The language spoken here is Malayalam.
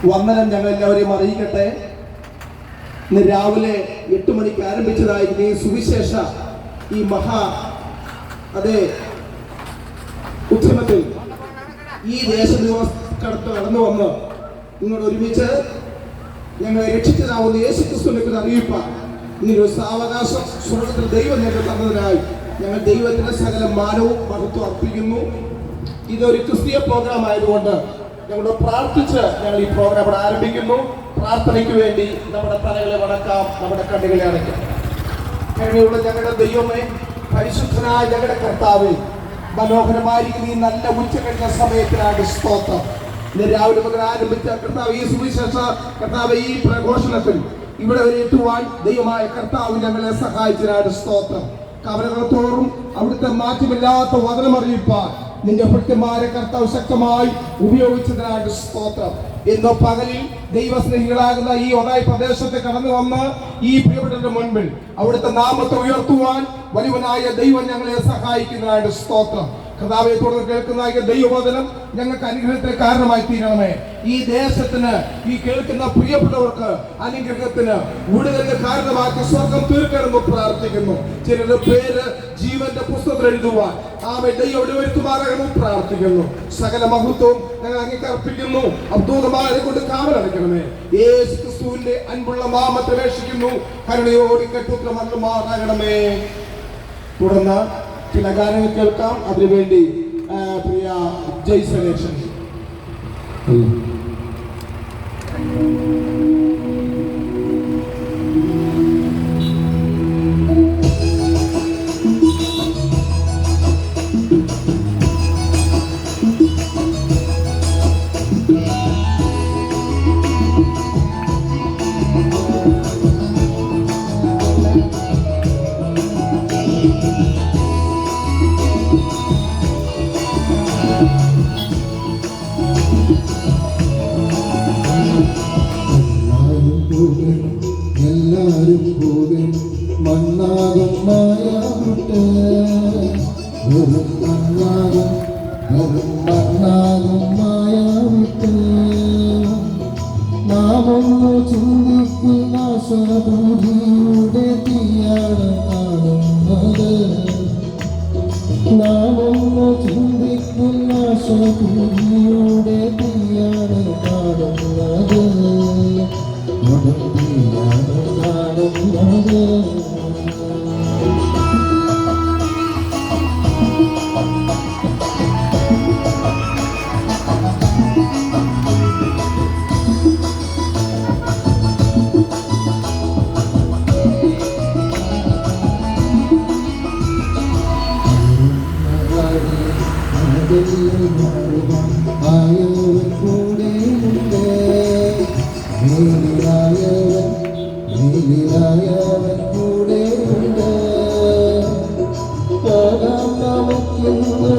വന്ദനം ഞങ്ങൾ എല്ലാവരെയും അറിയിക്കട്ടെ. ഇന്ന് രാവിലെ 8 മണിക്ക് ആരംഭിച്ചതായിരുന്നു ഈ സുവിശേഷ ഈ ഉദ്യമത്തിൽ ഈ ദേശനിവാസക്കടത്ത് കടന്നു വന്ന് നിങ്ങൾ ഒരുമിച്ച് ഞങ്ങളെ രക്ഷിച്ചതാവുന്ന യേശു ക്രിസ്തുവിനെ അറിയിപ്പാൻ ഇങ്ങനൊരു സാവകാശം സ്വർഗത്തിൽ ദൈവം ഞങ്ങൾക്ക് തന്നതിനായി ഞങ്ങൾ ദൈവത്തിന് സകല മാനവും മഹത്വം അർപ്പിക്കുന്നു. ഇതൊരു ക്രിസ്തീയ പ്രോഗ്രാം ആയതുകൊണ്ട് ഞങ്ങളോട് പ്രാർത്ഥിച്ച് ഞങ്ങൾ ഈ പ്രോഗ്രാം ഇവിടെ ആരംഭിക്കുന്നു. പ്രാർത്ഥനയ്ക്ക് വേണ്ടി നമ്മുടെ തലകളെ വണക്കാം, നമ്മുടെ കണ്ണുകളെ അടയ്ക്കാം. കരുണയുള്ള ഞങ്ങളുടെ ദൈവമേ, പരിശുദ്ധനായ ഞങ്ങളുടെ കർത്താവേ, മനോഹരമായിരിക്കുന്ന ഈ നല്ല ഉച്ച കഴിഞ്ഞ സമയത്തിനാണ് സ്തോത്രം. ഇന്ന് രാവിലെ മുതൽ ആരംഭിച്ച കർത്താവ് ഈ സുവിശേഷ കർത്താവ് ഈ പ്രഘോഷണത്തിൽ ഇവിടെ വരെ എത്തുവാൻ ദൈവമായ കർത്താവ് ഞങ്ങളെ സഹായിച്ചതിനാണ് സ്തോത്രം. കവലകൾ തോറും അവിടുത്തെ മാറ്റമില്ലാത്ത വചനം അറിയിപ്പാൻ നിന്റെ ഭൃത്യന്മാരെ കർത്താവ് ശക്തമായി ഉപയോഗിച്ചതിനാണ് സ്തോത്രം. ഇന്ന് പകലിൽ ദൈവസ്നേഹികളാകുന്ന ഈ ഒതായി പ്രദേശത്ത് കടന്നു വന്ന് ഈ പ്രിയപ്പെട്ടവരുടെ മുൻപിൽ അവിടുത്തെ നാമത്തെ ഉയർത്തുവാൻ വലിയവനായ ദൈവം ഞങ്ങളെ സഹായിക്കുന്നതിനാണ് സ്തോത്രം. കർത്താവെ, തുടർന്ന് കേൾക്കുന്ന ദൈവവചനം ഞങ്ങൾക്ക് അനുഗ്രഹത്തിന് കാരണമായി തീരണമേ. ഈ ദേശത്തിന്, ഈ കേൾക്കുന്ന പ്രിയപ്പെട്ടവർക്ക് അനുഗ്രഹത്തിന് വിടുതലിന് കാരണമാക്കി സ്വർഗം തീർക്കണമെന്ന് പ്രാർത്ഥിക്കുന്നു. ചിലരുടെ പേര് ജീവന്റെ പുസ്തകത്തിൽ എഴുതുവാൻ ദൈവം വരുത്തുമാറാകണമെന്ന് പ്രാർത്ഥിക്കുന്നു. സകല മഹത്വവും ഞങ്ങൾ അങ്ങേക്ക് അർപ്പിക്കുന്നു. അബ്ദൂതമാരെ കൊണ്ട് കാവലടയ്ക്കണമേ. യേശു ക്രിസ്തുവിന്റെ അൻപുള്ള നാമത്തെ അപേക്ഷിക്കുന്നു. കരുണയോടി കെട്ടുത്തരമാകണമേ. തുടർന്ന് ചില ഗാനങ്ങൾ കേൾക്കാം. അതിനുവേണ്ടി പ്രിയ ജയ്സലേഷൻ. എല്ലാരും പോകൻ മണ്ണാകും മായാവിട്ട് വെറും മണ്ണാകും മായാവിട്ട് നാമൊന്നു ചിന്തിക്കുന്ന സ്വഭൂതിയുടെ തീയാണ് കാണുന്നത്. നാമൊന്നു ചിന്തിക്കുന്ന സ്വഭൂതിയുടെ തീയാണ് കാണുന്നത്. ആയവൻ കൂടെയുണ്ട്, നീലിയായവൻ കൂടെയുണ്ട്. പോകാം നമുക്കിന്ന്